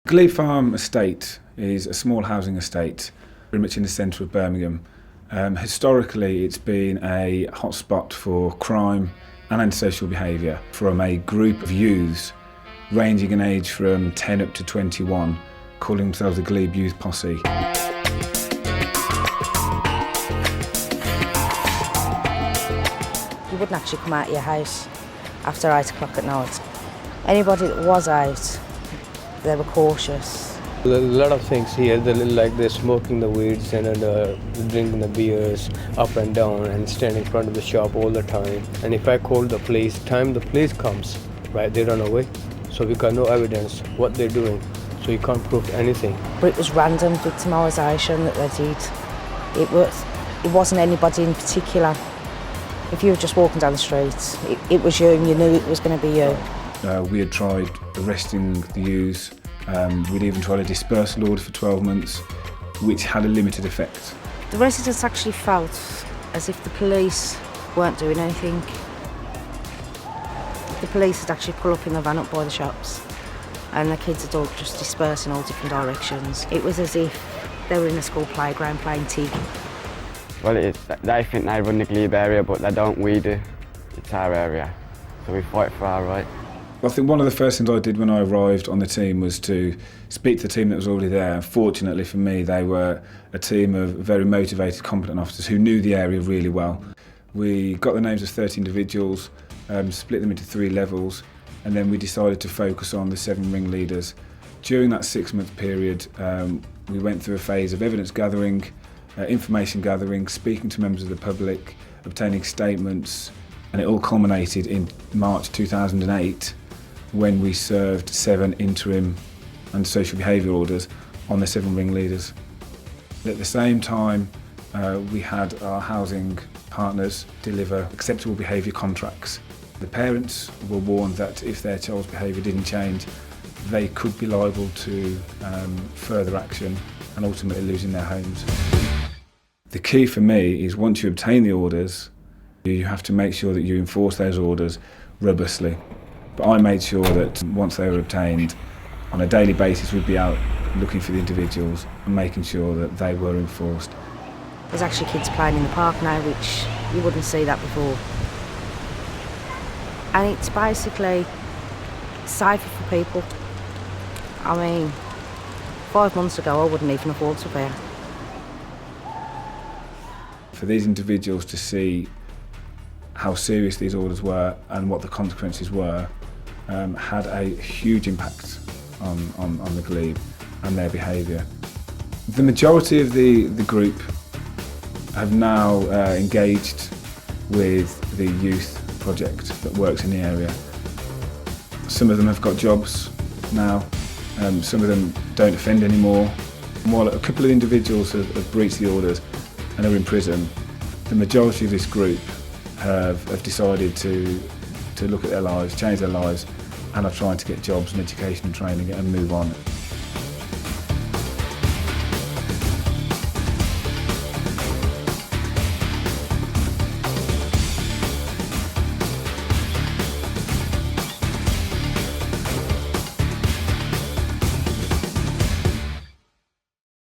Glebe Farm Estate is a small housing estate very much in the centre of Birmingham. Historically, it's been a hotspot for crime and antisocial behaviour from a group of youths ranging in age from 10 up to 21, calling themselves the Glebe Youth Posse. You wouldn't actually come out of your house after 8 o'clock at night. Anybody that was out, they were cautious. A lot of things here, like they're smoking the weeds and drinking the beers up and down and standing in front of the shop all the time. And if I call the police, time the police comes, right, they run away. So we got no evidence what they're doing, so you can't prove anything. But it was random victimisation that they did. It wasn't anybody in particular. If you were just walking down the street, it was you and you knew it was going to be you. We had tried arresting the youths. We'd even tried a dispersal order for 12 months, which had a limited effect. The residents actually felt as if the police weren't doing anything. The police had actually pulled up in the van up by the shops and the kids had all just dispersed in all different directions. It was as if they were in a school playground playing tig. Well, they think they run the Glebe area, but they don't, we do. It's our area, so we fight for our right. I think one of the first things I did when I arrived on the team was to speak to the team that was already there. Fortunately for me, they were a team of very motivated, competent officers who knew the area really well. We got the names of 30 individuals, split them into 3 levels, and then we decided to focus on the 7 ringleaders. During that 6-month period, we went through a phase of evidence gathering, information gathering, speaking to members of the public, obtaining statements, and it all culminated in March 2008 when we served 7 interim antisocial behaviour orders on the 7 ringleaders. At the same time, we had our housing partners deliver acceptable behaviour contracts. The parents were warned that if their child's behaviour didn't change, they could be liable to further action and ultimately losing their homes. The key for me is once you obtain the orders, you have to make sure that you enforce those orders robustly. But I made sure that once they were obtained, on a daily basis we'd be out looking for the individuals and making sure that they were enforced. There's actually kids playing in the park now, which you wouldn't see that before. And it's basically safer for people. I mean, 5 months ago I wouldn't even afford to be. For these individuals to see how serious these orders were and what the consequences were had a huge impact on the Glebe and their behaviour. The majority of the group have now engaged with the youth project that works in the area. Some of them have got jobs now, some of them don't offend anymore. While a couple of individuals have breached the orders and are in prison, the majority of this group have decided to look at their lives, change their lives, and are trying to get jobs and education and training and move on.